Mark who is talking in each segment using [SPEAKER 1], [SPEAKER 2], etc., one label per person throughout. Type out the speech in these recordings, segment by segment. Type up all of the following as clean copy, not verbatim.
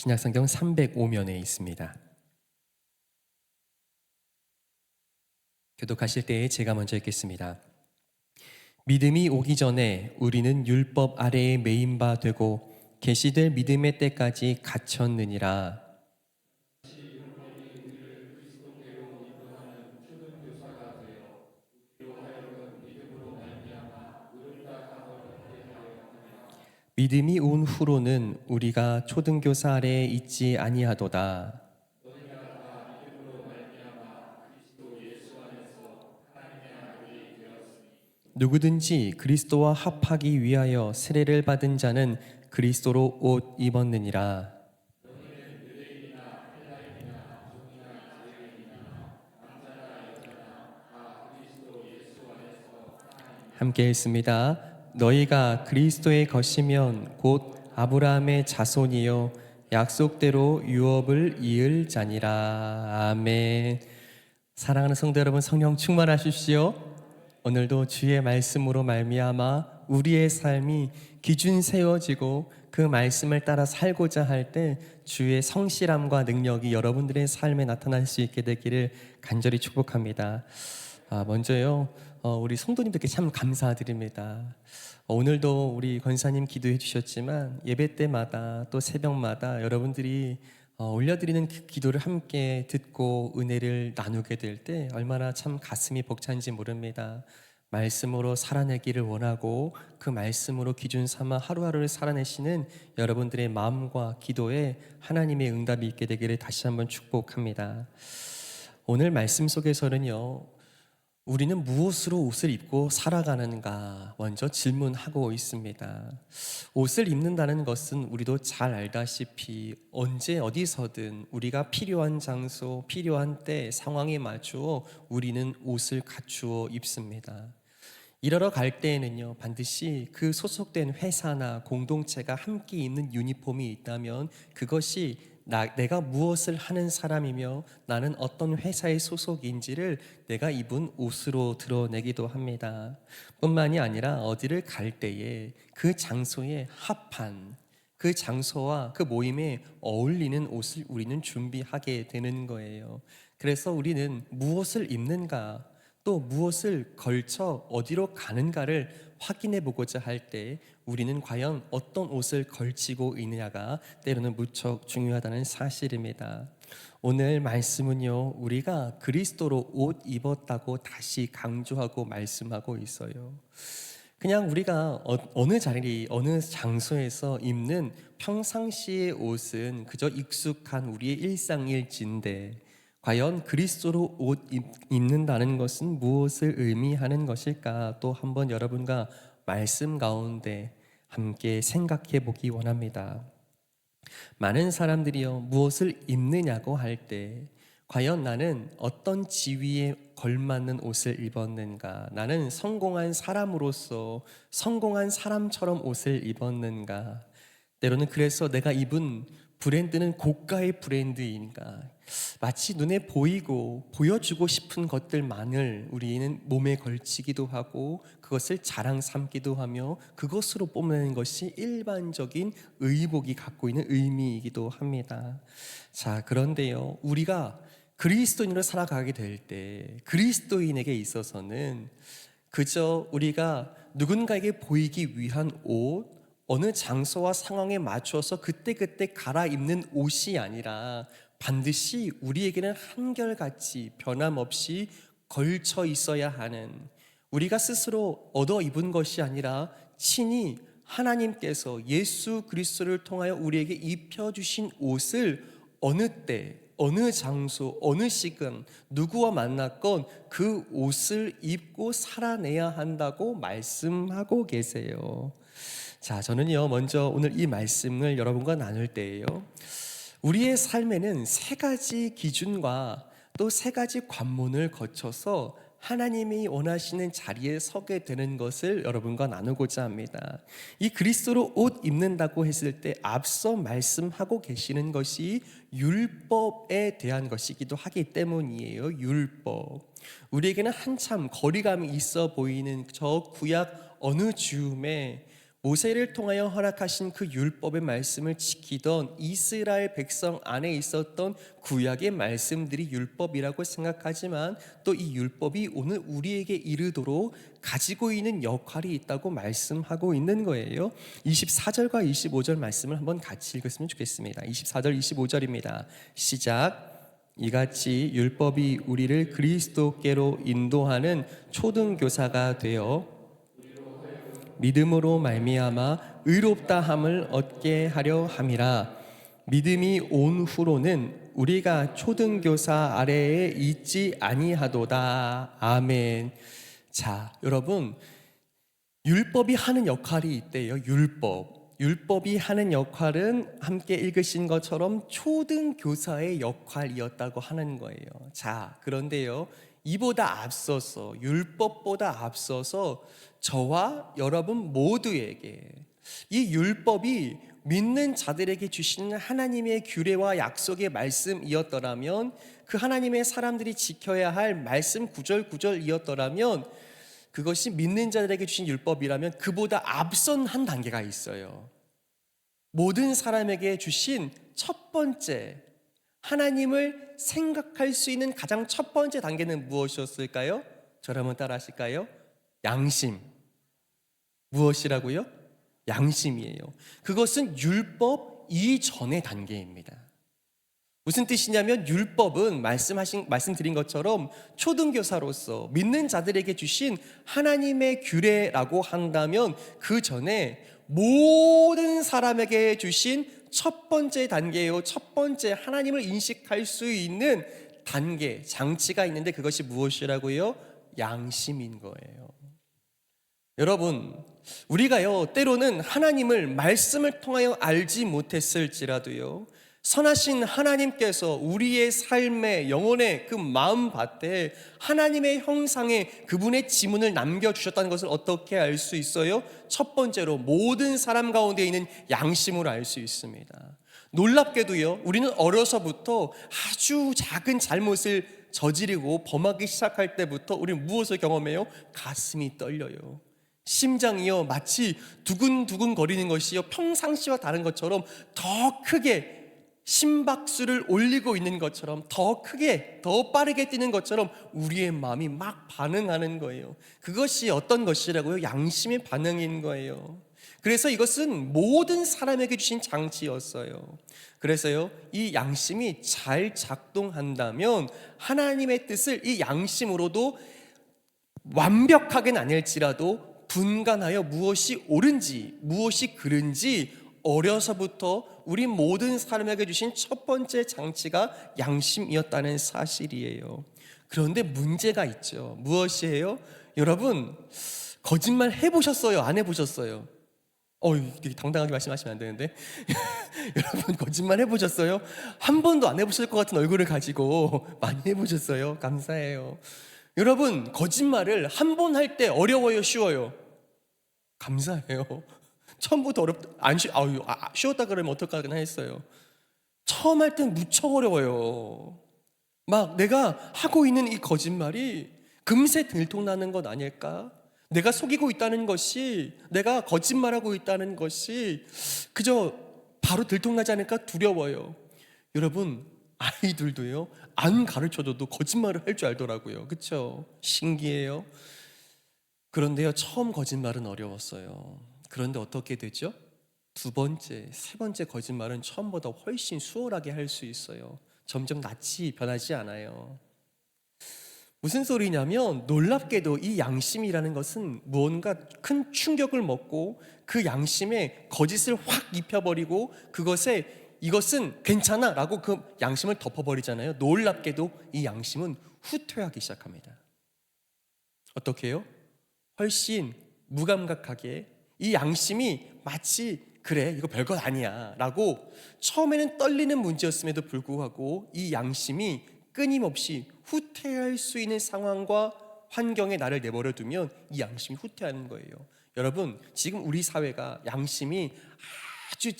[SPEAKER 1] 신약성경 305면에 있습니다. 교독하실 때에 제가 먼저 읽겠습니다. 믿음이 오기 전에 우리는 율법 아래에 매인 바 되고 계시될 믿음의 때까지 갇혔느니라. 믿음이 온 후로는 우리가 초등교사 아래에 있지 아니하도다. 누구든지 그리스도와 합하기 위하여 세례를 받은 자는 그리스도로 옷 입었느니라. 함께 읽습니다. 너희가 그리스도의 것이면 곧 아브라함의 자손이요 약속대로 유업을 이을 자니라. 아멘. 사랑하는 성도 여러분, 성령 충만하십시오. 오늘도 주의 말씀으로 말미암아 우리의 삶이 기준 세워지고 그 말씀을 따라 살고자 할 때 주의 성실함과 능력이 여러분들의 삶에 나타날 수 있게 되기를 간절히 축복합니다. 먼저요, 우리 성도님들께 참 감사드립니다. 오늘도 우리 권사님 기도해 주셨지만 예배 때마다 또 새벽마다 여러분들이 올려드리는 그 기도를 함께 듣고 은혜를 나누게 될 때 얼마나 참 가슴이 벅찬지 모릅니다. 말씀으로 살아내기를 원하고 그 말씀으로 기준 삼아 하루하루를 살아내시는 여러분들의 마음과 기도에 하나님의 응답이 있게 되기를 다시 한번 축복합니다. 오늘 말씀 속에서는요, 우리는 무엇으로 옷을 입고 살아가는가 먼저 질문하고 있습니다. 옷을 입는다는 것은 우리도 잘 알다시피 언제 어디서든 우리가 필요한 장소, 필요한 때, 상황에 맞추어 우리는 옷을 갖추어 입습니다. 일하러 갈 때에는요, 반드시 그 소속된 회사나 공동체가 함께 입는 유니폼이 있다면 그것이 내가 무엇을 하는 사람이며 나는 어떤 회사의 소속인지를 내가 입은 옷으로 드러내기도 합니다. 뿐만이 아니라 어디를 갈 때에 그 장소에 합한, 그 장소와 그 모임에 어울리는 옷을 우리는 준비하게 되는 거예요. 그래서 우리는 무엇을 입는가, 또 무엇을 걸쳐 어디로 가는가를 확인해 보고자 할 때 우리는 과연 어떤 옷을 걸치고 있느냐가 때로는 무척 중요하다는 사실입니다. 오늘 말씀은요, 우리가 그리스도로 옷 입었다고 다시 강조하고 말씀하고 있어요. 그냥 우리가 어느 자리, 어느 장소에서 입는 평상시의 옷은 그저 익숙한 우리의 일상일진데 과연 그리스도로 옷 입는다는 것은 무엇을 의미하는 것일까? 또 한번 여러분과 말씀 가운데 함께 생각해 보기 원합니다. 많은 사람들이요, 무엇을 입느냐고 할 때 과연 나는 어떤 지위에 걸맞는 옷을 입었는가? 나는 성공한 사람으로서 성공한 사람처럼 옷을 입었는가? 때로는 그래서 내가 입은 브랜드는 고가의 브랜드인가? 마치 눈에 보이고 보여주고 싶은 것들만을 우리는 몸에 걸치기도 하고 그것을 자랑 삼기도 하며 그것으로 뽐내는 것이 일반적인 의복이 갖고 있는 의미이기도 합니다. 자, 그런데요, 우리가 그리스도인으로 살아가게 될 때 그리스도인에게 있어서는 그저 우리가 누군가에게 보이기 위한 옷, 어느 장소와 상황에 맞춰서 그때그때 갈아입는 옷이 아니라 반드시 우리에게는 한결같이 변함없이 걸쳐 있어야 하는, 우리가 스스로 얻어 입은 것이 아니라 친히 하나님께서 예수 그리스도를 통하여 우리에게 입혀주신 옷을 어느 때, 어느 장소, 어느 시간, 누구와 만났건 그 옷을 입고 살아내야 한다고 말씀하고 계세요. 자, 저는요, 먼저 오늘 이 말씀을 여러분과 나눌 때에요, 우리의 삶에는 세 가지 기준과 또 세 가지 관문을 거쳐서 하나님이 원하시는 자리에 서게 되는 것을 여러분과 나누고자 합니다. 이 그리스도로 옷 입는다고 했을 때 앞서 말씀하고 계시는 것이 율법에 대한 것이기도 하기 때문이에요. 율법. 우리에게는 한참 거리감이 있어 보이는 저 구약 어느 즈음에 모세를 통하여 허락하신 그 율법의 말씀을 지키던 이스라엘 백성 안에 있었던 구약의 말씀들이 율법이라고 생각하지만 또 이 율법이 오늘 우리에게 이르도록 가지고 있는 역할이 있다고 말씀하고 있는 거예요. 24절과 25절 말씀을 한번 같이 읽었으면 좋겠습니다. 24절 25절입니다. 시작. 이같이 율법이 우리를 그리스도께로 인도하는 초등교사가 되어 믿음으로 말미암아 의롭다함을 얻게 하려 함이라. 믿음이 온 후로는 우리가 초등교사 아래에 있지 아니하도다. 아멘. 자, 여러분, 율법이 하는 역할이 있대요. 율법이 하는 역할은 함께 읽으신 것처럼 초등교사의 역할이었다고 하는 거예요. 자, 그런데요, 이보다 앞서서, 율법보다 앞서서 저와 여러분 모두에게 이 율법이 믿는 자들에게 주시는 하나님의 규례와 약속의 말씀이었더라면, 그 하나님의 사람들이 지켜야 할 말씀 구절이었더라면, 그것이 믿는 자들에게 주신 율법이라면 그보다 앞선 한 단계가 있어요. 모든 사람에게 주신 첫 번째, 하나님을 생각할 수 있는 가장 첫 번째 단계는 무엇이었을까요? 저를 한번 따라 하실까요? 양심. 무엇이라고요? 양심이에요. 그것은 율법 이전의 단계입니다. 무슨 뜻이냐면, 율법은 말씀드린 것처럼 초등교사로서 믿는 자들에게 주신 하나님의 규례라고 한다면, 그 전에 모든 사람에게 주신 첫 번째 단계요, 첫 번째 하나님을 인식할 수 있는 단계, 장치가 있는데 그것이 무엇이라고요? 양심인 거예요. 여러분, 우리가요, 때로는 하나님을 말씀을 통하여 알지 못했을지라도요, 선하신 하나님께서 우리의 삶의 영혼의 그 마음밭에 하나님의 형상의 그분의 지문을 남겨주셨다는 것을 어떻게 알 수 있어요? 첫 번째로 모든 사람 가운데 있는 양심으로 알 수 있습니다. 놀랍게도요, 우리는 어려서부터 아주 작은 잘못을 저지르고 범하기 시작할 때부터 우리는 무엇을 경험해요? 가슴이 떨려요. 심장이요, 마치 두근두근 거리는 것이요, 평상시와 다른 것처럼 더 크게 심박수를 올리고 있는 것처럼, 더 크게, 더 빠르게 뛰는 것처럼 우리의 마음이 막 반응하는 거예요. 그것이 어떤 것이라고요? 양심의 반응인 거예요. 그래서 이것은 모든 사람에게 주신 장치였어요. 그래서요, 이 양심이 잘 작동한다면 하나님의 뜻을 이 양심으로도 완벽하게는 아닐지라도 분간하여 무엇이 옳은지 무엇이 그른지 어려서부터 우리 모든 사람에게 주신 첫 번째 장치가 양심이었다는 사실이에요. 그런데 문제가 있죠. 무엇이에요? 여러분, 거짓말 해보셨어요? 안 해보셨어요? 되게 당당하게 말씀하시면 안 되는데 여러분, 거짓말 해보셨어요? 한 번도 안 해보실 것 같은 얼굴을 가지고 많이 해보셨어요? 감사해요. 여러분, 거짓말을 한 번 할 때 어려워요? 쉬워요? 감사해요. 처음부터 쉬웠다 그러면 어떡하나 했어요. 처음 할 땐 무척 어려워요. 막 내가 하고 있는 이 거짓말이 금세 들통나는 것 아닐까? 내가 속이고 있다는 것이, 내가 거짓말하고 있다는 것이 그저 바로 들통나지 않을까 두려워요. 여러분, 아이들도요, 안 가르쳐줘도 거짓말을 할 줄 알더라고요. 그렇죠? 신기해요. 그런데요, 처음 거짓말은 어려웠어요. 그런데 어떻게 되죠? 두 번째, 세 번째 거짓말은 처음보다 훨씬 수월하게 할 수 있어요. 점점 낯이 변하지 않아요. 무슨 소리냐면, 놀랍게도 이 양심이라는 것은 무언가 큰 충격을 먹고 그 양심에 거짓을 확 입혀버리고 이것은 괜찮아 라고 그 양심을 덮어버리잖아요. 놀랍게도 이 양심은 후퇴하기 시작합니다. 어떻게 해요? 훨씬 무감각하게 이 양심이 마치 그래, 이거 별것 아니야 라고, 처음에는 떨리는 문제였음에도 불구하고 이 양심이 끊임없이 후퇴할 수 있는 상황과 환경에 나를 내버려 두면 이 양심이 후퇴하는 거예요. 여러분, 지금 우리 사회가 양심이 아주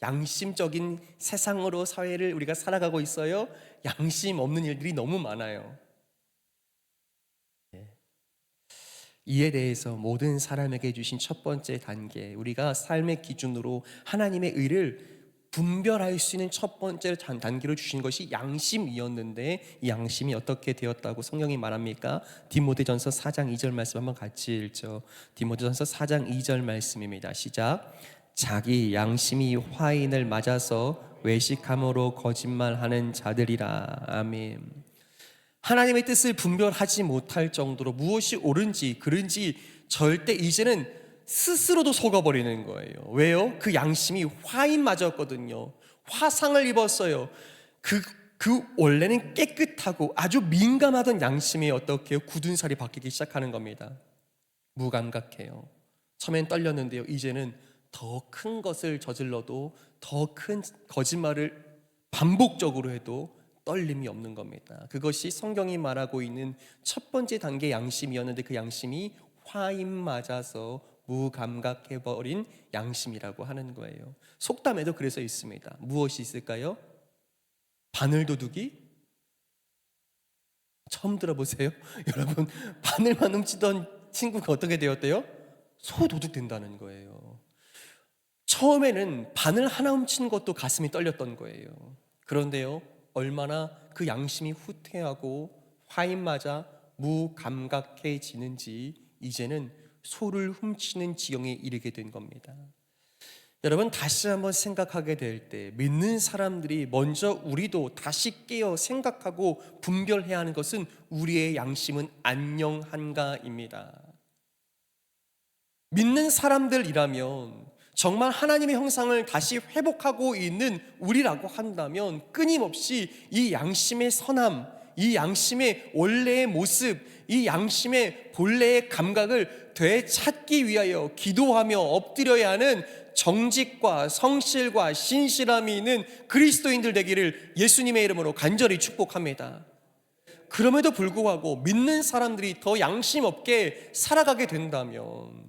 [SPEAKER 1] 양심적인 세상으로 사회를 우리가 살아가고 있어요. 양심 없는 일들이 너무 많아요. 이에 대해서 모든 사람에게 주신 첫 번째 단계, 우리가 삶의 기준으로 하나님의 의를 분별할 수 있는 첫 번째 단계로 주신 것이 양심이었는데, 이 양심이 어떻게 되었다고 성경이 말합니까? 디모데전서 4장 2절 말씀 한번 같이 읽죠. 디모데전서 4장 2절 말씀입니다. 시작. 자기 양심이 화인을 맞아서 외식함으로 거짓말하는 자들이라. 아멘. 하나님의 뜻을 분별하지 못할 정도로 무엇이 옳은지 그른지 절대 이제는 스스로도 속아버리는 거예요. 왜요? 그 양심이 화인 맞았거든요. 화상을 입었어요. 그 원래는 깨끗하고 아주 민감하던 양심이 어떻게 굳은 살이 바뀌기 시작하는 겁니다. 무감각해요. 처음엔 떨렸는데요, 이제는 더 큰 것을 저질러도, 더 큰 거짓말을 반복적으로 해도 떨림이 없는 겁니다. 그것이 성경이 말하고 있는 첫 번째 단계 양심이었는데, 그 양심이 화인 맞아서 무감각해버린 양심이라고 하는 거예요. 속담에도 그래서 있습니다. 무엇이 있을까요? 바늘도둑이? 처음 들어보세요? 여러분, 바늘만 훔치던 친구가 어떻게 되었대요? 소도둑 된다는 거예요. 처음에는 바늘 하나 훔친 것도 가슴이 떨렸던 거예요. 그런데요, 얼마나 그 양심이 후퇴하고 화인 맞아 무감각해지는지 이제는 소를 훔치는 지경에 이르게 된 겁니다. 여러분, 다시 한번 생각하게 될 때 믿는 사람들이 먼저 우리도 다시 깨어 생각하고 분별해야 하는 것은 우리의 양심은 안녕한가입니다. 믿는 사람들이라면 정말 하나님의 형상을 다시 회복하고 있는 우리라고 한다면 끊임없이 이 양심의 선함, 이 양심의 원래의 모습, 이 양심의 본래의 감각을 되찾기 위하여 기도하며 엎드려야 하는 정직과 성실과 신실함이 있는 그리스도인들 되기를 예수님의 이름으로 간절히 축복합니다. 그럼에도 불구하고 믿는 사람들이 더 양심 없게 살아가게 된다면,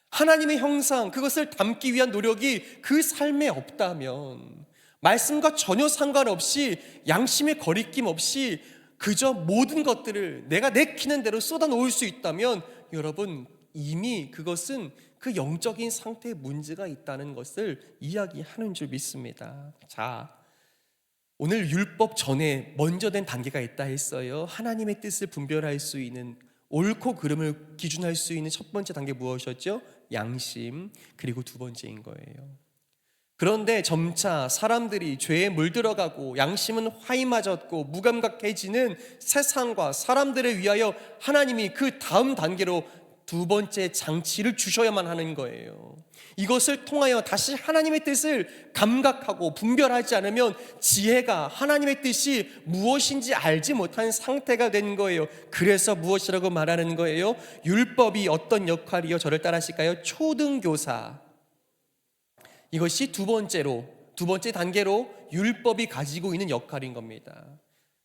[SPEAKER 1] 하나님의 형상, 그것을 담기 위한 노력이 그 삶에 없다면, 말씀과 전혀 상관없이 양심의 거리낌 없이 그저 모든 것들을 내가 내키는 대로 쏟아놓을 수 있다면, 여러분, 이미 그것은 그 영적인 상태에 문제가 있다는 것을 이야기하는 줄 믿습니다. 자, 오늘 율법 전에 먼저 된 단계가 있다 했어요. 하나님의 뜻을 분별할 수 있는, 옳고 그름을 기준할 수 있는 첫 번째 단계 무엇이었죠? 양심. 그리고 두 번째인 거예요. 그런데 점차 사람들이 죄에 물들어가고 양심은 화이맞았고 무감각해지는 세상과 사람들을 위하여 하나님이 그 다음 단계로 두 번째 장치를 주셔야만 하는 거예요. 이것을 통하여 다시 하나님의 뜻을 감각하고 분별하지 않으면 지혜가 하나님의 뜻이 무엇인지 알지 못한 상태가 된 거예요. 그래서 무엇이라고 말하는 거예요? 율법이 어떤 역할이요? 저를 따라하실까요? 초등교사. 이것이 두 번째 단계로 율법이 가지고 있는 역할인 겁니다.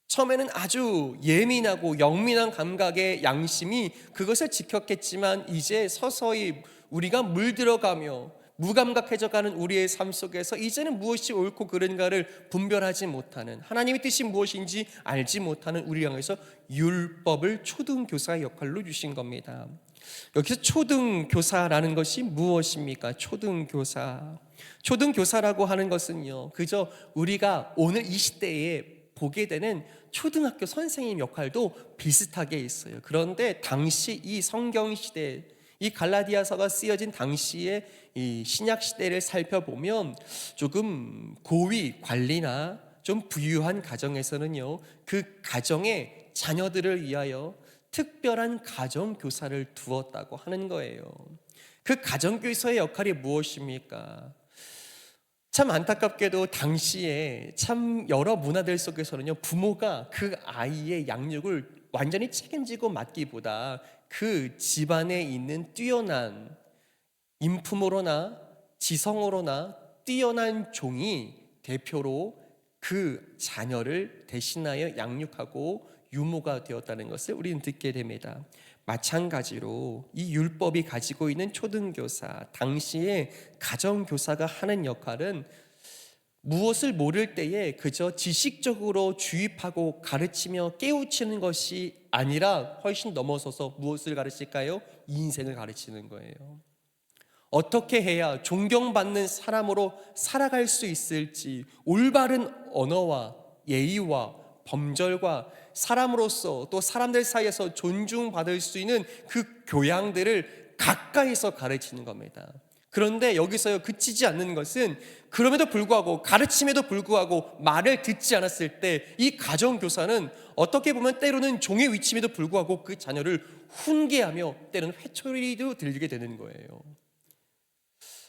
[SPEAKER 1] 처음에는 아주 예민하고 영민한 감각의 양심이 그것을 지켰겠지만, 이제 서서히 우리가 물들어가며 무감각해져가는 우리의 삶 속에서 이제는 무엇이 옳고 그른가를 분별하지 못하는, 하나님의 뜻이 무엇인지 알지 못하는 우리를 향해서 율법을 초등교사의 역할로 주신 겁니다. 여기서 초등교사라는 것이 무엇입니까? 초등교사라고 하는 것은요, 그저 우리가 오늘 이 시대에 보게 되는 초등학교 선생님 역할도 비슷하게 있어요. 그런데 당시 이 성경 시대, 이 갈라디아서가 쓰여진 당시의 이 신약 시대를 살펴보면 조금 고위 관리나 좀 부유한 가정에서는요, 그 가정의 자녀들을 위하여 특별한 가정교사를 두었다고 하는 거예요. 그 가정교사의 역할이 무엇입니까? 참 안타깝게도 당시에 참 여러 문화들 속에서는요, 부모가 그 아이의 양육을 완전히 책임지고 맡기보다 그 집안에 있는 뛰어난 인품으로나 지성으로나 뛰어난 종이 대표로 그 자녀를 대신하여 양육하고 유모가 되었다는 것을 우리는 듣게 됩니다. 마찬가지로 이 율법이 가지고 있는 초등교사, 당시에 가정교사가 하는 역할은 무엇을 모를 때에 그저 지식적으로 주입하고 가르치며 깨우치는 것이 아니라 훨씬 넘어서서 무엇을 가르칠까요? 인생을 가르치는 거예요. 어떻게 해야 존경받는 사람으로 살아갈 수 있을지, 올바른 언어와 예의와 범절과 사람으로서 또 사람들 사이에서 존중받을 수 있는 그 교양들을 가까이서 가르치는 겁니다. 그런데 여기서 그치지 않는 것은 그럼에도 불구하고, 가르침에도 불구하고 말을 듣지 않았을 때 이 가정교사는 어떻게 보면 때로는 종의 위치임에도 불구하고 그 자녀를 훈계하며 때로는 회초리도 들게 되는 거예요.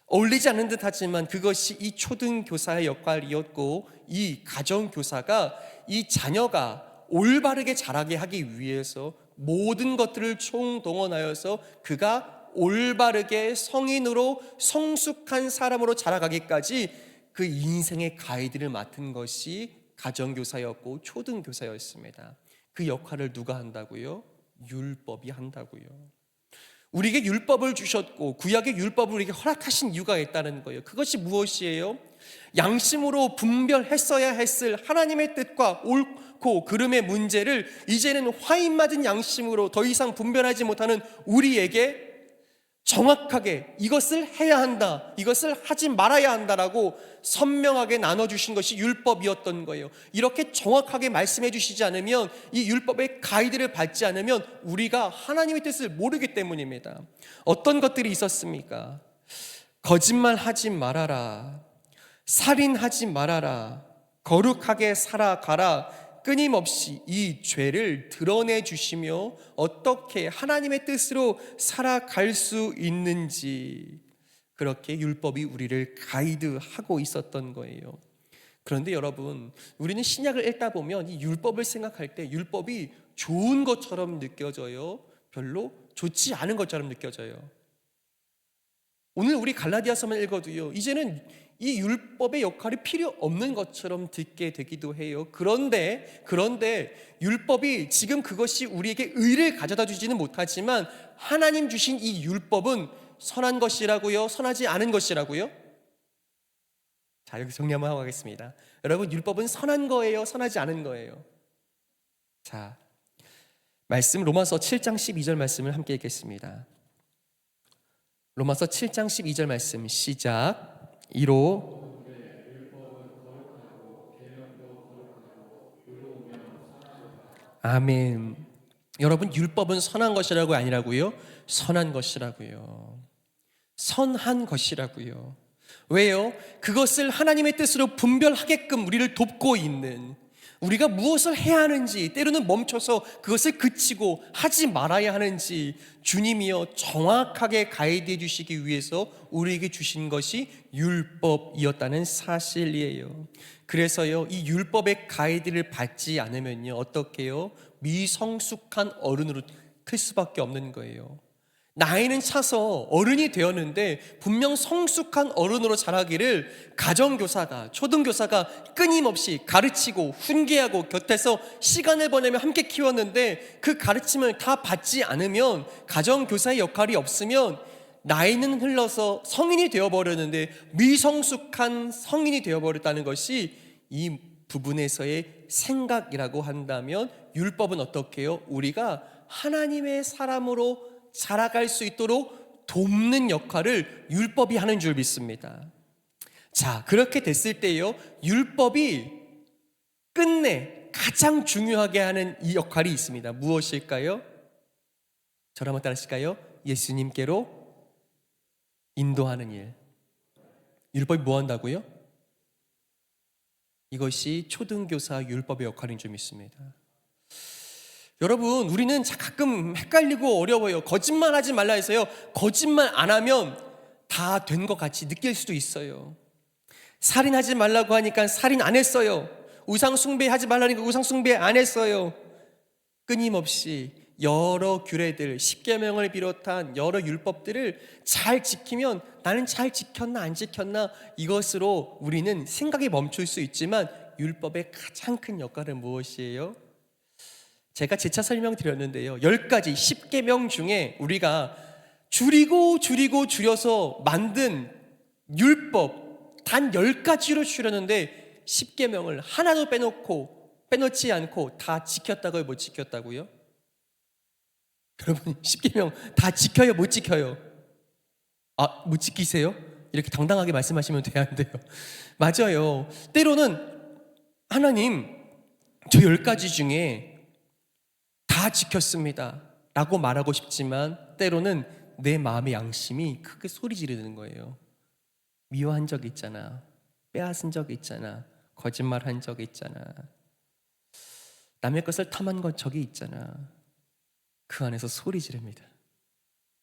[SPEAKER 1] 어울리지 않는 듯 하지만 그것이 이 초등교사의 역할이었고, 이 가정교사가 이 자녀가 올바르게 자라게 하기 위해서 모든 것들을 총동원하여서 그가 올바르게 성인으로 성숙한 사람으로 자라가기까지 그 인생의 가이드를 맡은 것이 가정교사였고 초등교사였습니다. 그 역할을 누가 한다고요? 율법이 한다고요. 우리에게 율법을 주셨고 구약의 율법을 우리에게 허락하신 이유가 있다는 거예요. 그것이 무엇이에요? 양심으로 분별했어야 했을 하나님의 뜻과 옳고 그름의 문제를 이제는 화인 맞은 양심으로 더 이상 분별하지 못하는 우리에게 정확하게 이것을 해야 한다, 이것을 하지 말아야 한다라고 선명하게 나눠주신 것이 율법이었던 거예요. 이렇게 정확하게 말씀해 주시지 않으면, 이 율법의 가이드를 받지 않으면 우리가 하나님의 뜻을 모르기 때문입니다. 어떤 것들이 있었습니까? 거짓말하지 말아라, 살인하지 말아라, 거룩하게 살아가라, 끊임없이 이 죄를 드러내 주시며 어떻게 하나님의 뜻으로 살아갈 수 있는지, 그렇게 율법이 우리를 가이드하고 있었던 거예요. 그런데 여러분, 우리는 신약을 읽다 보면 이 율법을 생각할 때 율법이 좋은 것처럼 느껴져요? 별로 좋지 않은 것처럼 느껴져요? 오늘 우리 갈라디아서만 읽어도요, 이제는 이 율법의 역할이 필요 없는 것처럼 듣게 되기도 해요. 그런데 율법이 지금 그것이 우리에게 의를 가져다 주지는 못하지만 하나님 주신 이 율법은 선한 것이라고요? 선하지 않은 것이라고요? 자, 여기 정리 한번 하고 가겠습니다. 여러분, 율법은 선한 거예요? 선하지 않은 거예요? 자, 말씀 로마서 7장 12절 말씀을 함께 읽겠습니다. 로마서 7장 12절 말씀 시작. 이로 아멘. 여러분, 율법은 선한 것이라고 아니라고요? 선한 것이라고요. 선한 것이라고요. 왜요? 그것을 하나님의 뜻으로 분별하게끔 우리를 돕고 있는, 우리가 무엇을 해야 하는지, 때로는 멈춰서 그것을 그치고 하지 말아야 하는지 주님이여 정확하게 가이드해 주시기 위해서 우리에게 주신 것이 율법이었다는 사실이에요. 그래서요, 이 율법의 가이드를 받지 않으면요, 어떻게요? 미성숙한 어른으로 클 수밖에 없는 거예요. 나이는 차서 어른이 되었는데 분명 성숙한 어른으로 자라기를 가정교사가, 초등교사가 끊임없이 가르치고 훈계하고 곁에서 시간을 보내며 함께 키웠는데 그 가르침을 다 받지 않으면, 가정교사의 역할이 없으면 나이는 흘러서 성인이 되어버렸는데 미성숙한 성인이 되어버렸다는 것이 이 부분에서의 생각이라고 한다면, 율법은 어떻게 해요? 우리가 하나님의 사람으로 자라갈 수 있도록 돕는 역할을 율법이 하는 줄 믿습니다. 자, 그렇게 됐을 때요, 율법이 끝내 가장 중요하게 하는 이 역할이 있습니다. 무엇일까요? 저를 한번 따라하실까요? 예수님께로 인도하는 일. 율법이 뭐 한다고요? 이것이 초등교사 율법의 역할인 줄 믿습니다. 여러분, 우리는 가끔 헷갈리고 어려워요. 거짓말하지 말라 해서요, 거짓말 안 하면 다 된 것 같이 느낄 수도 있어요. 살인하지 말라고 하니까 살인 안 했어요. 우상 숭배하지 말라니까 우상 숭배 안 했어요. 끊임없이 여러 규례들, 십계명을 비롯한 여러 율법들을 잘 지키면 나는 잘 지켰나 안 지켰나, 이것으로 우리는 생각이 멈출 수 있지만 율법의 가장 큰 역할은 무엇이에요? 제가 재차 설명드렸는데요, 10가지 10계명 중에 우리가 줄여서 만든 율법 단 10가지로 주셨는데 10계명을 하나도 빼놓지 않고 다 지켰다고요? 못 지켰다고요? 여러분 10계명 다 지켜요? 못 지켜요? 못 지키세요? 이렇게 당당하게 말씀하시면 돼야 안 돼요. 맞아요. 때로는 하나님 저 10가지 중에 다 지켰습니다 라고 말하고 싶지만 때로는 내 마음의 양심이 크게 소리 지르는 거예요. 미워한 적 있잖아, 빼앗은 적 있잖아, 거짓말한 적 있잖아, 남의 것을 탐한 것 적이 있잖아. 그 안에서 소리 지릅니다.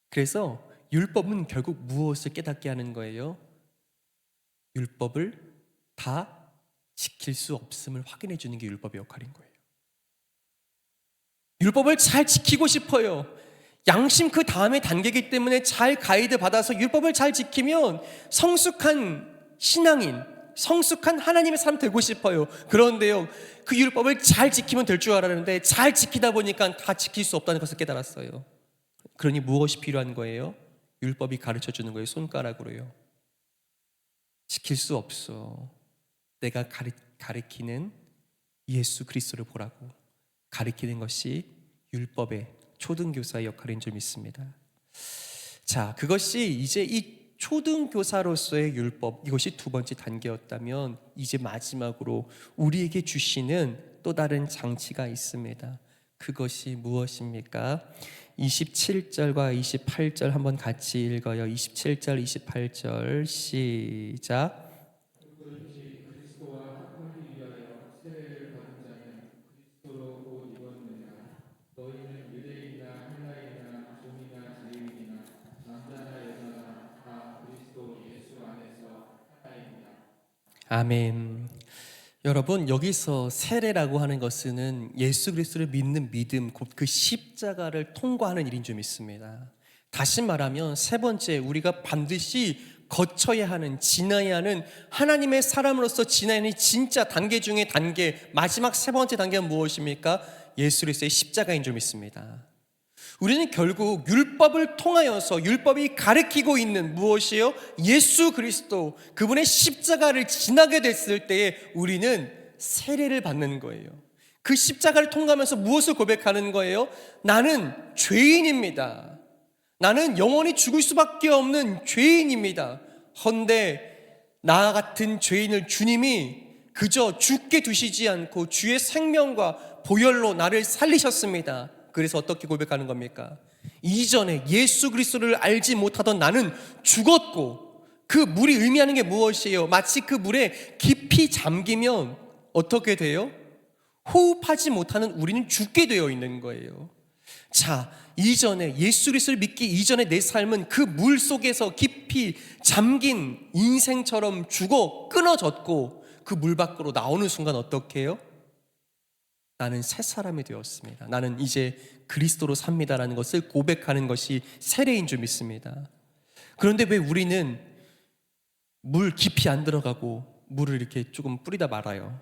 [SPEAKER 1] 그래서 율법은 결국 무엇을 깨닫게 하는 거예요? 율법을 다 지킬 수 없음을 확인해 주는 게 율법의 역할인 거예요. 율법을 잘 지키고 싶어요. 양심 그 다음의 단계이기 때문에 잘 가이드 받아서 율법을 잘 지키면 성숙한 신앙인, 성숙한 하나님의 사람 되고 싶어요. 그런데요, 그 율법을 잘 지키면 될 줄 알았는데 잘 지키다 보니까 다 지킬 수 없다는 것을 깨달았어요. 그러니 무엇이 필요한 거예요? 율법이 가르쳐 주는 거예요. 손가락으로요. 지킬 수 없어. 내가 가르치는 예수 그리스도를 보라고. 가르치는 것이 율법의 초등교사의 역할인 줄 믿습니다. 자, 그것이 이제 이 초등교사로서의 율법, 이것이 두 번째 단계였다면 이제 마지막으로 우리에게 주시는 또 다른 장치가 있습니다. 그것이 무엇입니까? 27절과 28절 한번 같이 읽어요. 27절, 28절 시작. 아멘. 여러분, 여기서 세례라고 하는 것은 예수 그리스도를 믿는 믿음, 곧 그 십자가를 통과하는 일인 줄 믿습니다. 다시 말하면 세 번째, 우리가 반드시 거쳐야 하는, 지나야 하는 하나님의 사람으로서 지나야 하는 진짜 단계 중에 단계, 마지막 세 번째 단계는 무엇입니까? 예수 그리스도의 십자가인 줄 믿습니다. 우리는 결국 율법을 통하여서 율법이 가르치고 있는 무엇이요? 예수 그리스도, 그분의 십자가를 지나게 됐을 때에 우리는 세례를 받는 거예요. 그 십자가를 통과하면서 무엇을 고백하는 거예요? 나는 죄인입니다. 나는 영원히 죽을 수밖에 없는 죄인입니다. 헌데 나 같은 죄인을 주님이 그저 죽게 두시지 않고 주의 생명과 보혈로 나를 살리셨습니다. 그래서 어떻게 고백하는 겁니까? 이전에 예수 그리스도를 알지 못하던 나는 죽었고, 그 물이 의미하는 게 무엇이에요? 마치 그 물에 깊이 잠기면 어떻게 돼요? 호흡하지 못하는 우리는 죽게 되어 있는 거예요. 자, 이전에 예수 그리스도를 믿기 이전에 내 삶은 그 물 속에서 깊이 잠긴 인생처럼 죽어 끊어졌고, 그 물 밖으로 나오는 순간 어떻게 해요? 나는 새 사람이 되었습니다. 나는 이제 그리스도로 삽니다라는 것을 고백하는 것이 세례인 줄 믿습니다. 그런데 왜 우리는 물 깊이 안 들어가고 물을 이렇게 조금 뿌리다 말아요?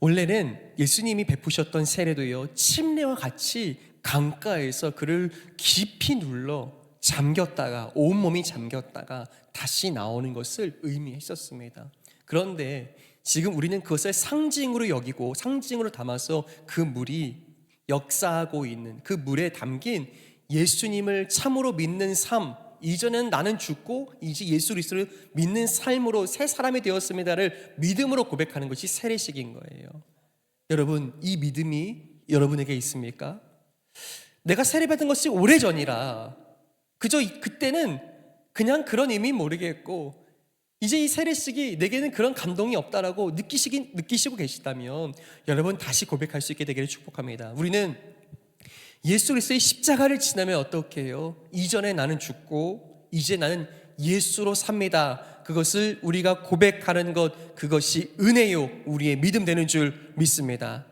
[SPEAKER 1] 원래는 예수님이 베푸셨던 세례도요, 침례와 같이 강가에서 그를 깊이 눌러 잠겼다가 온몸이 잠겼다가 다시 나오는 것을 의미했었습니다. 그런데 지금 우리는 그것을 상징으로 여기고 상징으로 담아서 그 물이 역사하고 있는 그 물에 담긴 예수님을 참으로 믿는 삶, 이전에는 나는 죽고 이제 예수 그리스도를 믿는 삶으로 새 사람이 되었습니다를 믿음으로 고백하는 것이 세례식인 거예요. 여러분, 이 믿음이 여러분에게 있습니까? 내가 세례받은 것이 오래전이라 그저 그때는 그냥 그런 의미 모르겠고 이제 이 세례식이 내게는 그런 감동이 없다라고 느끼시고 계시다면 여러분 다시 고백할 수 있게 되기를 축복합니다. 우리는 예수 그리스도의 십자가를 지나면 어떻게 해요? 이전에 나는 죽고 이제 나는 예수로 삽니다. 그것을 우리가 고백하는 것, 그것이 은혜요, 우리의 믿음 되는 줄 믿습니다.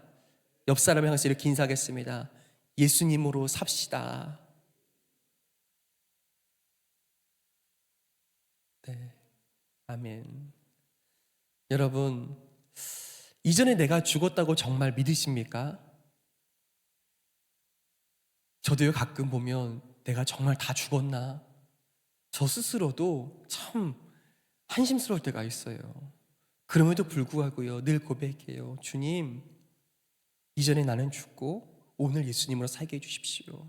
[SPEAKER 1] 옆 사람을 향해서 이렇게 인사하겠습니다. 예수님으로 삽시다. 네, 아멘. 여러분, 이전에 내가 죽었다고 정말 믿으십니까? 저도요, 가끔 보면 내가 정말 다 죽었나? 저 스스로도 참 한심스러울 때가 있어요. 그럼에도 불구하고요, 늘 고백해요. 주님, 이전에 나는 죽고 오늘 예수님으로 살게 해주십시오.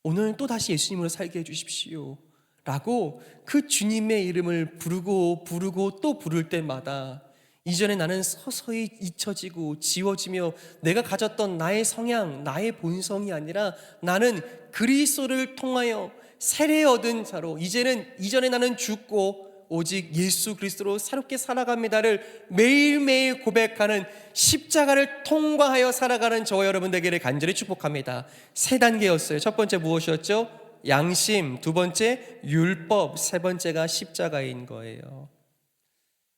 [SPEAKER 1] 오늘 또다시 예수님으로 살게 해주십시오. 라고 그 주님의 이름을 부르고 또 부를 때마다 이전에 나는 서서히 잊혀지고 지워지며 내가 가졌던 나의 성향, 나의 본성이 아니라 나는 그리스도를 통하여 세례 얻은 자로 이전에 나는 죽고 오직 예수 그리스도로 새롭게 살아갑니다를 매일매일 고백하는 십자가를 통과하여 살아가는 저와 여러분 되기를 간절히 축복합니다. 세 단계였어요. 첫 번째 무엇이었죠? 양심. 두 번째 율법. 세 번째가 십자가인 거예요.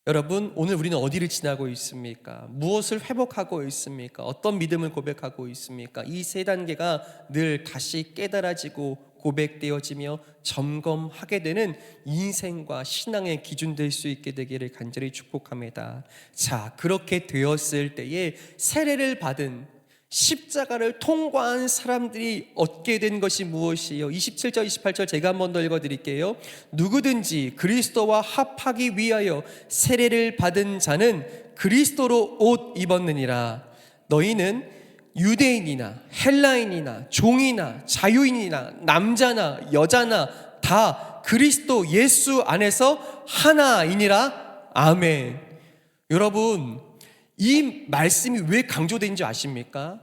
[SPEAKER 1] 여러분, 오늘 우리는 어디를 지나고 있습니까? 무엇을 회복하고 있습니까? 어떤 믿음을 고백하고 있습니까? 이 세 단계가 늘 다시 깨달아지고 고백되어지며 점검하게 되는 인생과 신앙의 기준 될 수 있게 되기를 간절히 축복합니다. 자, 그렇게 되었을 때에 세례를 받은 십자가를 통과한 사람들이 얻게 된 것이 무엇이에요? 27절 28절 제가 한 번 더 읽어드릴게요. 누구든지 그리스도와 합하기 위하여 세례를 받은 자는 그리스도로 옷 입었느니라. 너희는 유대인이나 헬라인이나 종이나 자유인이나 남자나 여자나 다 그리스도 예수 안에서 하나이니라. 아멘. 여러분, 이 말씀이 왜 강조된지 아십니까?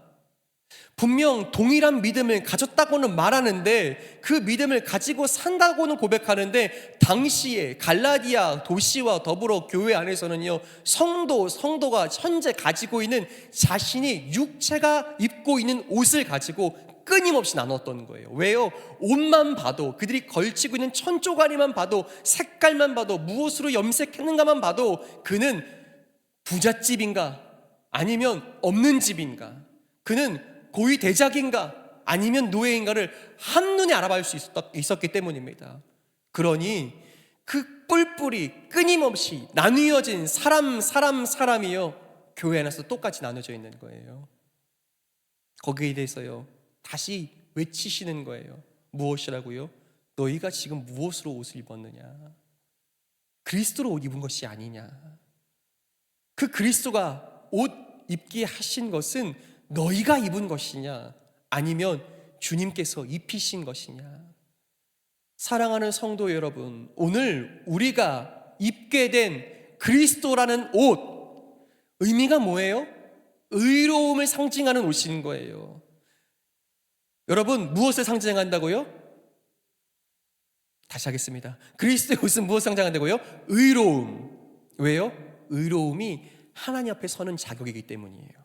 [SPEAKER 1] 분명 동일한 믿음을 가졌다고는 말하는데 그 믿음을 가지고 산다고는 고백하는데 당시에 갈라디아 도시와 더불어 교회 안에서는요, 성도가 현재 가지고 있는 자신이 육체가 입고 있는 옷을 가지고 끊임없이 나눴던 거예요. 왜요? 옷만 봐도, 그들이 걸치고 있는 천조가리만 봐도, 색깔만 봐도, 무엇으로 염색했는가만 봐도 그는 부잣집인가 아니면 없는 집인가, 그는 고위 대작인가 아니면 노예인가를 한눈에 알아볼 수 있었기 때문입니다. 그러니 그 뿔뿔이 끊임없이 나뉘어진 사람이요, 교회 안에서 똑같이 나눠져 있는 거예요. 거기에 대해서요, 다시 외치시는 거예요. 무엇이라고요? 너희가 지금 무엇으로 옷을 입었느냐? 그리스도로 옷 입은 것이 아니냐? 그 그리스도가 옷 입게 하신 것은 너희가 입은 것이냐 아니면 주님께서 입히신 것이냐? 사랑하는 성도 여러분, 오늘 우리가 입게 된 그리스도라는 옷, 의미가 뭐예요? 의로움을 상징하는 옷인 거예요. 여러분, 무엇을 상징한다고요? 다시 하겠습니다. 그리스도의 옷은 무엇을 상징한다고요? 의로움. 왜요? 의로움이 하나님 앞에 서는 자격이기 때문이에요.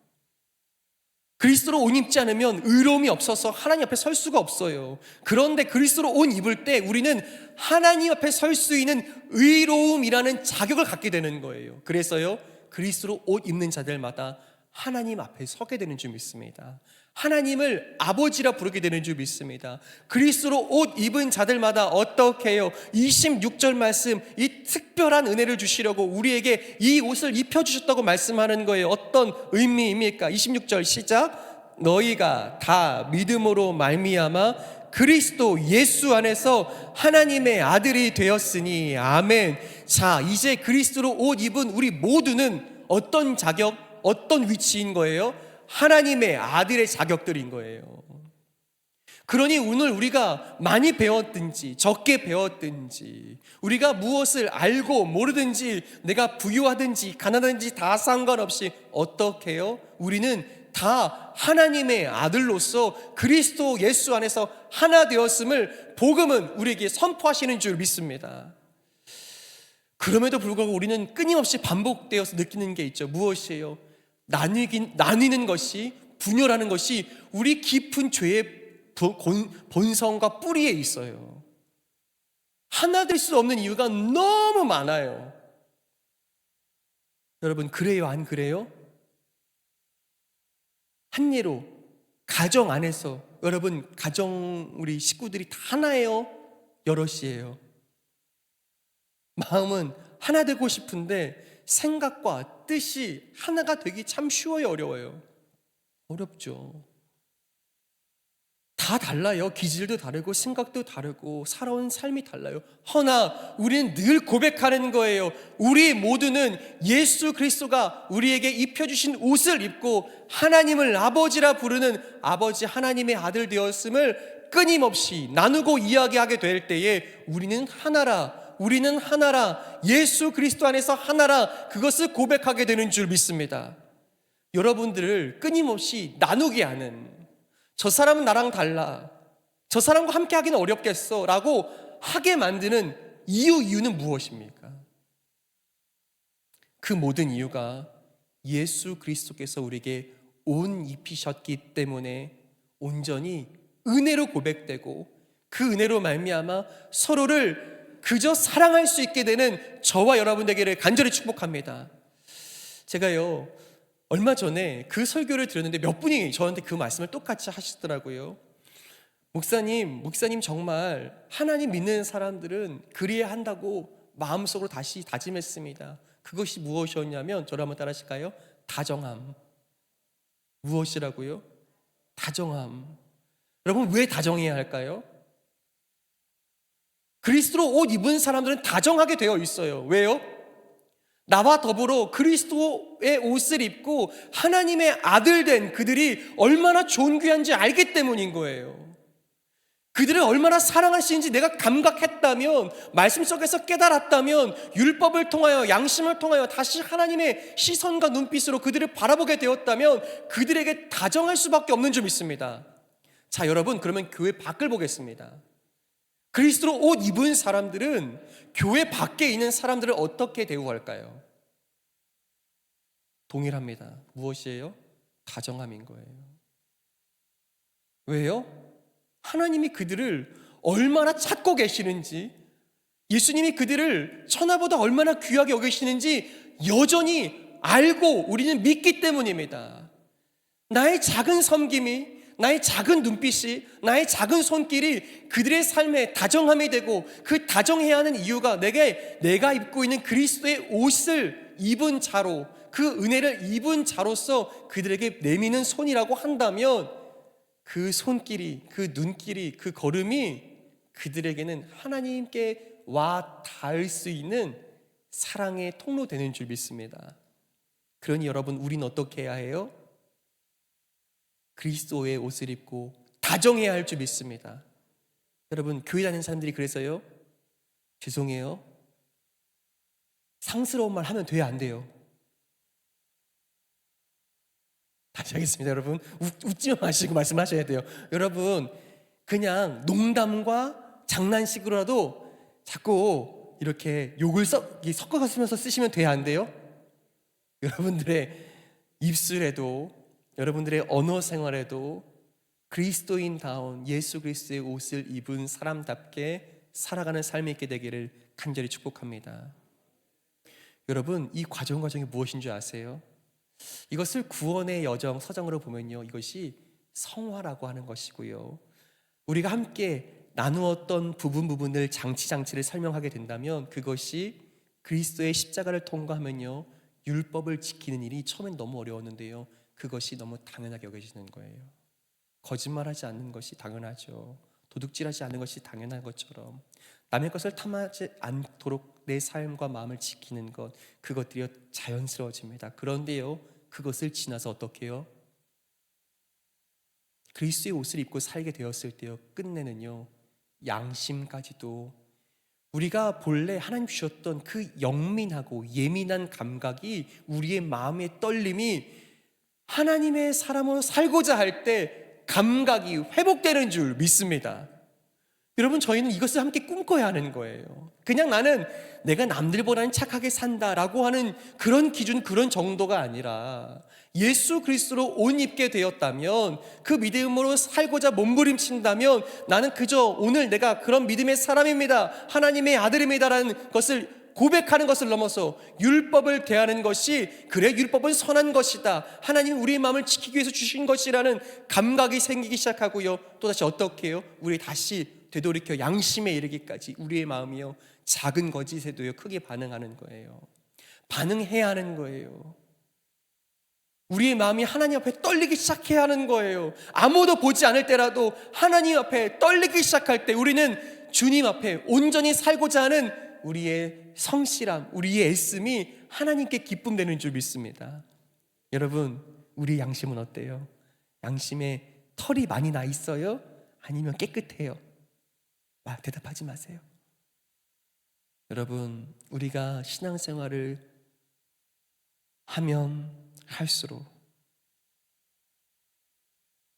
[SPEAKER 1] 그리스도로 옷 입지 않으면 의로움이 없어서 하나님 앞에 설 수가 없어요. 그런데 그리스도로 옷 입을 때 우리는 하나님 앞에 설 수 있는 의로움이라는 자격을 갖게 되는 거예요. 그래서요, 그리스도로 옷 입는 자들마다 하나님 앞에 서게 되는 줄 믿습니다. 하나님을 아버지라 부르게 되는 줄 믿습니다. 그리스도로 옷 입은 자들마다 어떻게 해요? 26절 말씀, 이 특별한 은혜를 주시려고 우리에게 이 옷을 입혀주셨다고 말씀하는 거예요. 어떤 의미입니까? 26절 시작. 너희가 다 믿음으로 말미암아 그리스도 예수 안에서 하나님의 아들이 되었으니. 아멘. 자, 이제 그리스도로 옷 입은 우리 모두는 어떤 자격, 어떤 위치인 거예요? 하나님의 아들의 자격들인 거예요. 그러니 오늘 우리가 많이 배웠든지 적게 배웠든지, 우리가 무엇을 알고 모르든지, 내가 부유하든지 가난하든지 다 상관없이 어떻게 해요? 우리는 다 하나님의 아들로서 그리스도 예수 안에서 하나 되었음을 복음은 우리에게 선포하시는 줄 믿습니다. 그럼에도 불구하고 우리는 끊임없이 반복되어서 느끼는 게 있죠. 무엇이에요? 나뉘는 것이, 분열하는 것이 우리 깊은 죄의 본성과 뿌리에 있어요. 하나 될 수 없는 이유가 너무 많아요. 여러분, 그래요, 안 그래요? 한 예로 가정 안에서, 여러분, 우리 식구들이 다 하나예요, 여럿이에요? 마음은 하나 되고 싶은데 생각과 뜻이 하나가 되기 참 쉬워요, 어려워요? 어렵죠. 다 달라요. 기질도 다르고 생각도 다르고 살아온 삶이 달라요. 허나 우리는 늘 고백하는 거예요. 우리 모두는 예수 그리스도가 우리에게 입혀주신 옷을 입고 하나님을 아버지라 부르는 아버지 하나님의 아들 되었음을 끊임없이 나누고 이야기하게 될 때에 우리는 하나라, 예수 그리스도 안에서 하나라, 그것을 고백하게 되는 줄 믿습니다. 여러분들을 끊임없이 나누게 하는, 저 사람은 나랑 달라, 저 사람과 함께 하기는 어렵겠어 라고 하게 만드는 이유는 무엇입니까? 그 모든 이유가 예수 그리스도께서 우리에게 옷 입히셨기 때문에 온전히 은혜로 고백되고, 그 은혜로 말미암아 서로를 그저 사랑할 수 있게 되는 저와 여러분 되기를 간절히 축복합니다. 제가요, 얼마 전에 그 설교를 들었는데 몇 분이 저한테 그 말씀을 똑같이 하시더라고요. 목사님 정말 하나님 믿는 사람들은 그리해야 한다고 마음속으로 다시 다짐했습니다. 그것이 무엇이었냐면, 저를 한번 따라 하실까요? 다정함. 무엇이라고요? 다정함. 여러분, 왜 다정해야 할까요? 그리스도로 옷 입은 사람들은 다정하게 되어 있어요. 왜요? 나와 더불어 그리스도의 옷을 입고 하나님의 아들 된 그들이 얼마나 존귀한지 알기 때문인 거예요. 그들을 얼마나 사랑하시는지 내가 감각했다면, 말씀 속에서 깨달았다면, 율법을 통하여, 양심을 통하여 다시 하나님의 시선과 눈빛으로 그들을 바라보게 되었다면 그들에게 다정할 수밖에 없는 줄 믿습니다. 자, 여러분, 그러면 교회 밖을 보겠습니다. 그리스도로 옷 입은 사람들은 교회 밖에 있는 사람들을 어떻게 대우할까요? 동일합니다. 무엇이에요? 다정함인 거예요. 왜요? 하나님이 그들을 얼마나 찾고 계시는지, 예수님이 그들을 천하보다 얼마나 귀하게 여기시는지 여전히 알고 우리는 믿기 때문입니다. 나의 작은 섬김이, 나의 작은 눈빛이, 나의 작은 손길이 그들의 삶에 다정함이 되고, 그 다정해야 하는 이유가 내가 입고 있는 그리스도의 옷을 입은 자로, 그 은혜를 입은 자로서 그들에게 내미는 손이라고 한다면, 그 손길이, 그 눈길이, 그 걸음이 그들에게는 하나님께 와 닿을 수 있는 사랑의 통로 되는 줄 믿습니다. 그러니 여러분, 우리는 어떻게 해야 해요? 그리스도의 옷을 입고 다정해야 할 줄 믿습니다. 여러분, 교회 다니는 사람들이 그래서요, 죄송해요, 상스러운 말 하면 돼요, 안 돼요? 다시 하겠습니다. 여러분, 웃지만 마시고 말씀하셔야 돼요. 여러분, 그냥 농담과 장난식으로라도 자꾸 이렇게 욕을 섞어가면서 쓰시면 돼요, 안 돼요? 여러분들의 입술에도, 여러분들의 언어 생활에도 그리스도인다운 예수 그리스도의 옷을 입은 사람답게 살아가는 삶이 있게 되기를 간절히 축복합니다. 여러분, 이 과정이 무엇인 줄 아세요? 이것을 구원의 여정 서정으로 보면요, 이것이 성화라고 하는 것이고요, 우리가 함께 나누었던 부분을 장치를 설명하게 된다면 그것이 그리스도의 십자가를 통과하면요, 율법을 지키는 일이 처음엔 너무 어려웠는데요, 그것이 너무 당연하게 여겨지는 거예요. 거짓말하지 않는 것이 당연하죠. 도둑질하지 않는 것이 당연한 것처럼 남의 것을 탐하지 않도록 내 삶과 마음을 지키는 것, 그것들이 자연스러워집니다. 그런데요, 그것을 지나서 어떻게 해요? 그리스도의 옷을 입고 살게 되었을 때요, 끝내는요, 양심까지도, 우리가 본래 하나님 주셨던 그 영민하고 예민한 감각이, 우리의 마음의 떨림이 하나님의 사람으로 살고자 할 때 감각이 회복되는 줄 믿습니다. 여러분, 저희는 이것을 함께 꿈꿔야 하는 거예요. 그냥 나는 내가 남들보다는 착하게 산다라고 하는 그런 기준, 그런 정도가 아니라 예수 그리스도로 옷 입게 되었다면, 그 믿음으로 살고자 몸부림친다면, 나는 그저 오늘 내가 그런 믿음의 사람입니다, 하나님의 아들입니다라는 것을 고백하는 것을 넘어서 율법을 대하는 것이, 그래, 율법은 선한 것이다, 하나님 우리의 마음을 지키기 위해서 주신 것이라는 감각이 생기기 시작하고요, 또다시 어떻게 해요? 우리 다시 되돌이켜 양심에 이르기까지 우리의 마음이요, 작은 거짓에도요 크게 반응하는 거예요. 반응해야 하는 거예요. 우리의 마음이 하나님 앞에 떨리기 시작해야 하는 거예요. 아무도 보지 않을 때라도 하나님 앞에 떨리기 시작할 때 우리는 주님 앞에 온전히 살고자 하는 우리의 성실함, 우리의 애씀이 하나님께 기쁨 되는 줄 믿습니다. 여러분, 우리의 양심은 어때요? 양심에 털이 많이 나 있어요? 아니면 깨끗해요? 대답하지 마세요. 여러분, 우리가 신앙생활을 하면 할수록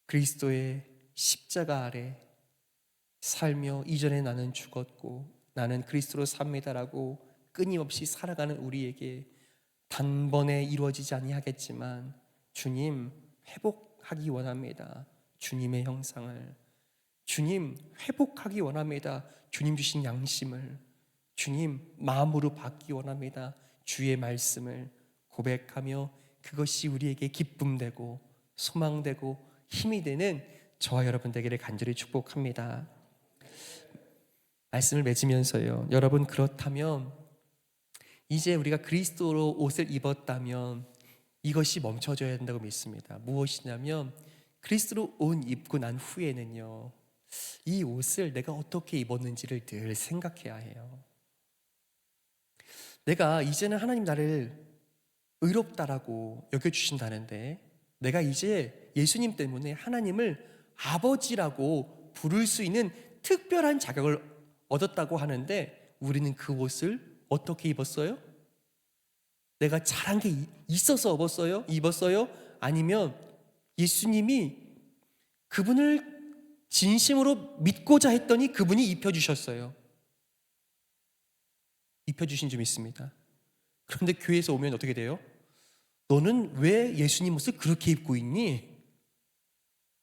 [SPEAKER 1] 그리스도의 십자가 아래 살며 이전에 나는 죽었고 나는 그리스도로 삽니다라고 끊임없이 살아가는 우리에게 단번에 이루어지지 아니하겠지만 주님 회복하기 원합니다. 주님의 형상을, 주님 회복하기 원합니다. 주님 주신 양심을, 주님 마음으로 받기 원합니다. 주의 말씀을 고백하며 그것이 우리에게 기쁨되고 소망되고 힘이 되는 저와 여러분 되기를 간절히 축복합니다. 말씀을 맺으면서요, 여러분, 그렇다면 이제 우리가 그리스도로 옷을 입었다면 이것이 멈춰져야 된다고 믿습니다. 무엇이냐면 그리스도로 옷 입고 난 후에는요, 이 옷을 내가 어떻게 입었는지를 늘 생각해야 해요. 내가 이제는 하나님 나를 의롭다라고 여겨주신다는데 내가 이제 예수님 때문에 하나님을 아버지라고 부를 수 있는 특별한 자격을 얻었다고 하는데 우리는 그 옷을 어떻게 입었어요? 내가 잘한 게 있어서 입었어요? 아니면 예수님이 그분을 진심으로 믿고자 했더니 그분이 입혀주셨어요. 입혀주신 줄 믿습니다. 그런데 교회에서 오면 어떻게 돼요? 너는 왜 예수님 옷을 그렇게 입고 있니?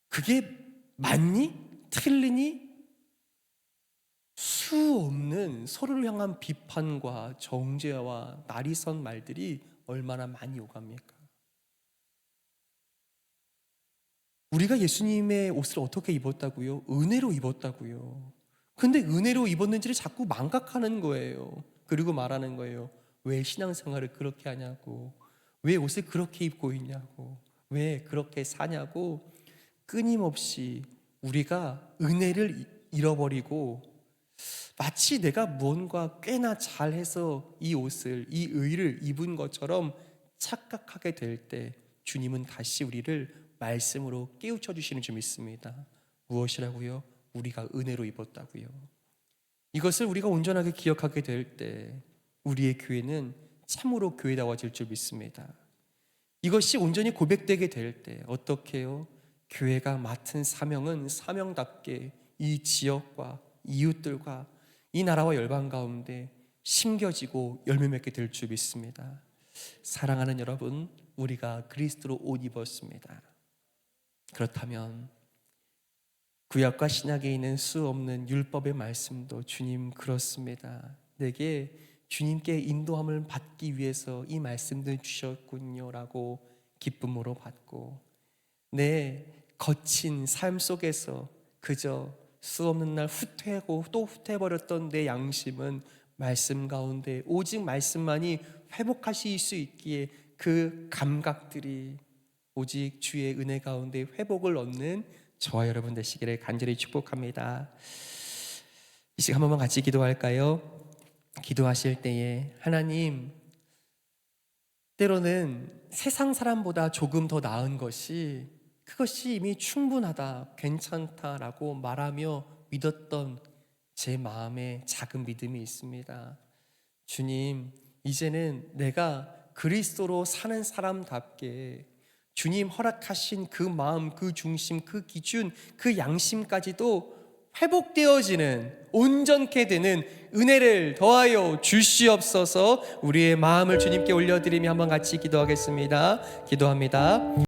[SPEAKER 1] 그게 맞니? 틀리니? 수 없는 서로를 향한 비판과 정죄와 날이선 말들이 얼마나 많이 오갑니까? 우리가 예수님의 옷을 어떻게 입었다고요? 은혜로 입었다고요. 근데 은혜로 입었는지를 자꾸 망각하는 거예요. 그리고 말하는 거예요. 왜 신앙생활을 그렇게 하냐고, 왜 옷을 그렇게 입고 있냐고, 왜 그렇게 사냐고. 끊임없이 우리가 은혜를 잃어버리고 마치 내가 무언가 꽤나 잘해서 이 옷을, 이 의를 입은 것처럼 착각하게 될 때 주님은 다시 우리를 말씀으로 깨우쳐 주시는 줄 믿습니다. 무엇이라고요? 우리가 은혜로 입었다고요. 이것을 우리가 온전하게 기억하게 될 때 우리의 교회는 참으로 교회다워질 줄 믿습니다. 이것이 온전히 고백되게 될 때 어떻게 해요? 교회가 맡은 사명은 사명답게 이 지역과 이웃들과 이 나라와 열방 가운데 심겨지고 열매 맺게 될 줄 믿습니다. 사랑하는 여러분, 우리가 그리스도로 옷 입었습니다. 그렇다면 구약과 신약에 있는 수 없는 율법의 말씀도 주님 그렇습니다. 내게 주님께 인도함을 받기 위해서 이 말씀들 주셨군요 라고 기쁨으로 받고, 내 거친 삶 속에서 그저 수 없는 날 후퇴하고 또 후퇴해버렸던 내 양심은 말씀 가운데 오직 말씀만이 회복하실 수 있기에 그 감각들이 오직 주의 은혜 가운데 회복을 얻는 저와 여러분 되시기를 간절히 축복합니다. 이 시간 한 번만 같이 기도할까요? 기도하실 때에 하나님, 때로는 세상 사람보다 조금 더 나은 것이, 그것이 이미 충분하다, 괜찮다라고 말하며 믿었던 제 마음에 작은 믿음이 있습니다. 주님, 이제는 내가 그리스도로 사는 사람답게 주님 허락하신 그 마음, 그 중심, 그 기준, 그 양심까지도 회복되어지는, 온전케 되는 은혜를 더하여 주시옵소서. 우리의 마음을 주님께 올려드리며 한번 같이 기도하겠습니다. 기도합니다.